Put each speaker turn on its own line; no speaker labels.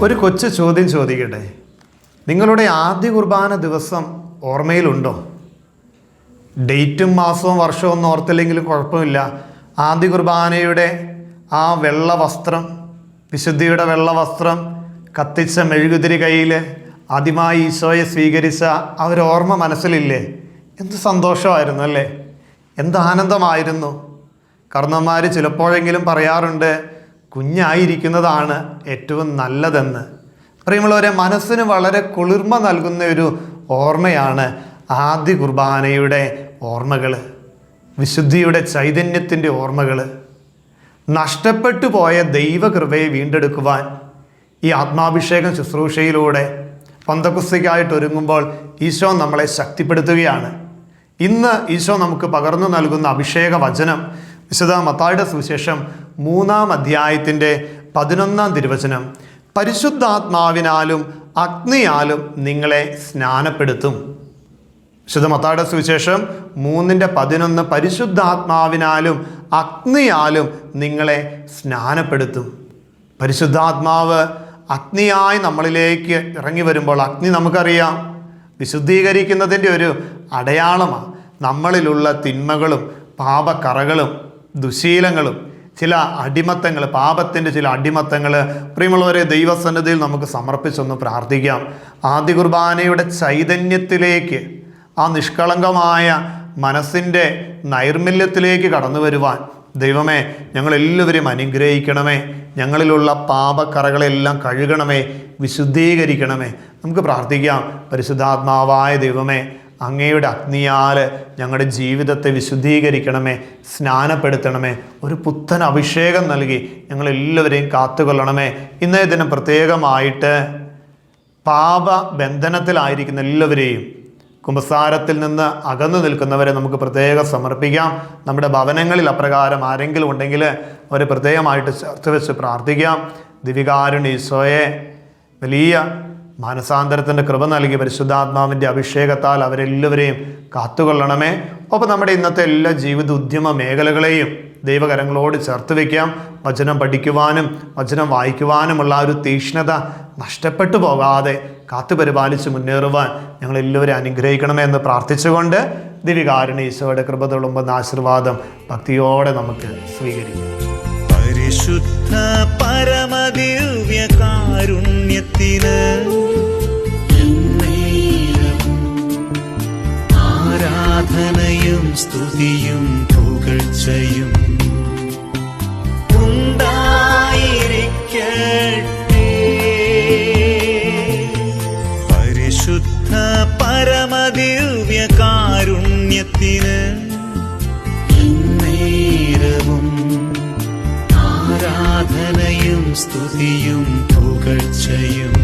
ഒരു കൊച്ചു ചോദ്യം ചോദിക്കട്ടെ. നിങ്ങളുടെ ആദ്യ കുർബാന ദിവസം ഓർമ്മയിലുണ്ടോ? ഡേറ്റും മാസവും വർഷവും ഒന്നും ഓർത്തില്ലെങ്കിലും കുഴപ്പമില്ല. ആദ്യ കുർബാനയുടെ ആ വെള്ള വസ്ത്രം, വിശുദ്ധിയുടെ വെള്ള വസ്ത്രം, കത്തിച്ച മെഴുകുതിരി കയ്യിൽ ആദ്യമായി ഈശോയെ സ്വീകരിച്ച ആ ഒരു ഓർമ്മ മനസ്സിലില്ലേ? എന്ത് സന്തോഷമായിരുന്നു അല്ലേ? എന്ത് ആനന്ദമായിരുന്നു. കർണന്മാർ ചിലപ്പോഴെങ്കിലും പറയാറുണ്ട്, കുഞ്ഞായിരിക്കുന്നതാണ് ഏറ്റവും നല്ലതെന്ന്. പ്രിയമുള്ളവരെ, മനസ്സിന് വളരെ കുളിർമ നൽകുന്ന ഒരു ഓർമ്മയാണ് ആദ്യ കുർബാനയുടെ ഓർമ്മകൾ, വിശുദ്ധിയുടെ ചൈതന്യത്തിൻ്റെ ഓർമ്മകൾ. നഷ്ടപ്പെട്ടു പോയ ദൈവകൃപയെ വീണ്ടെടുക്കുവാൻ ഈ ആത്മാഭിഷേകം ശുശ്രൂഷയിലൂടെ പന്തക്കുസ്തിക്കായിട്ട് ഒരുങ്ങുമ്പോൾ ഈശോ നമ്മളെ ശക്തിപ്പെടുത്തുകയാണ്. ഇന്ന് ഈശോ നമുക്ക് പകർന്നു നൽകുന്ന അഭിഷേക വചനം വിശുദ്ധ മത്തായിയുടെ സുവിശേഷം 3-ാം അധ്യായത്തിൻ്റെ 11-ാം തിരുവചനം. പരിശുദ്ധാത്മാവിനാലും അഗ്നിയാലും നിങ്ങളെ സ്നാനപ്പെടുത്തും. വിശുദ്ധ മത്തായിയുടെ സുവിശേഷം 3:11. പരിശുദ്ധാത്മാവിനാലും അഗ്നിയാലും നിങ്ങളെ സ്നാനപ്പെടുത്തും. പരിശുദ്ധാത്മാവ് അഗ്നിയായി നമ്മളിലേക്ക് ഇറങ്ങി വരുമ്പോൾ, അഗ്നി നമുക്കറിയാം വിശുദ്ധീകരിക്കുന്നതിൻ്റെ ഒരു അടയാളമാണ്. നമ്മളിലുള്ള തിന്മകളും പാപക്കറകളും ദുശീലങ്ങളും ചില അടിമത്തങ്ങൾ, പാപത്തിൻ്റെ ചില അടിമത്തങ്ങൾ പ്രിയമുള്ളവരെ ദൈവസന്നിധിയിൽ നമുക്ക് സമർപ്പിച്ചൊന്ന് പ്രാർത്ഥിക്കാം. ആദ്യ കുർബാനയുടെ ചൈതന്യത്തിലേക്ക്, ആ നിഷ്കളങ്കമായ മനസ്സിൻ്റെ നൈർമല്യത്തിലേക്ക് കടന്നു വരുവാൻ ദൈവമേ ഞങ്ങളെല്ലാവരെയും അനുഗ്രഹിക്കണമേ. ഞങ്ങളിലുള്ള പാപക്കറകളെല്ലാം കഴുകണമേ, വിശുദ്ധീകരിക്കണമേ. നമുക്ക് പ്രാർത്ഥിക്കാം. പരിശുദ്ധാത്മാവായ ദൈവമേ, അങ്ങയുടെ അഗ്നിയാൽ ഞങ്ങളുടെ ജീവിതത്തെ വിശുദ്ധീകരിക്കണമേ, സ്നാനപ്പെടുത്തണമേ. ഒരു പുത്തൻ അഭിഷേകം നൽകി ഞങ്ങളെല്ലാവരെയും കാത്തുകൊള്ളണമേ. ഇന്നേ ദിനം പ്രത്യേകമായിട്ട് പാപബന്ധനത്തിലായിരിക്കുന്ന എല്ലാവരെയും, കുമ്പസാരത്തിൽ നിന്ന് അകന്നു നിൽക്കുന്നവരെ നമുക്ക് പ്രത്യേകം സമർപ്പിക്കാം. നമ്മുടെ ഭവനങ്ങളിൽ അപ്രകാരം ആരെങ്കിലും ഉണ്ടെങ്കിൽ അവരെ പ്രത്യേകമായിട്ട് ചേർത്ത് വെച്ച് പ്രാർത്ഥിക്കാം. ദിവികാരുണ്യ ഈശോയെ, വലിയ മാനസാന്തരത്തിൻ്റെ കൃപ നൽകി പരിശുദ്ധാത്മാവിൻ്റെ അഭിഷേകത്താൽ അവരെല്ലാവരെയും കാത്തുകൊള്ളണമേ. ഒപ്പം നമ്മുടെ ഇന്നത്തെ എല്ലാ ജീവിത ഉദ്യമ മേഖലകളെയും ദൈവകരങ്ങളോട് ചേർത്ത് വയ്ക്കാം. വചനം പഠിക്കുവാനും വചനം വായിക്കുവാനുമുള്ള ഒരു തീക്ഷ്ണത നഷ്ടപ്പെട്ടു പോകാതെ കാത്തുപരിപാലിച്ച് മുന്നേറുവാൻ ഞങ്ങളെല്ലാവരും അനുഗ്രഹിക്കണമേ എന്ന് പ്രാർത്ഥിച്ചുകൊണ്ട് ദിവികാരുണ്യ ഈശോയുടെ കൃപ തുളുമ്പുന്ന ആശീർവാദം ഭക്തിയോടെ നമുക്ക് സ്വീകരിക്കാം.
പരിശുദ്ധ പരമദിവ്യ കാരുണ്യത്തിന് ആരാധനയും സ്തുതിയും പുകഴ്ചയും ഉണ്ടായിരിക്കട്ടെ. പരിശുദ്ധ പരമദിവ്യ കാരുണ്യത്തിന് എന്നേരവും ആരാധനയും സ്തുതിയും പുകഴ്ചയും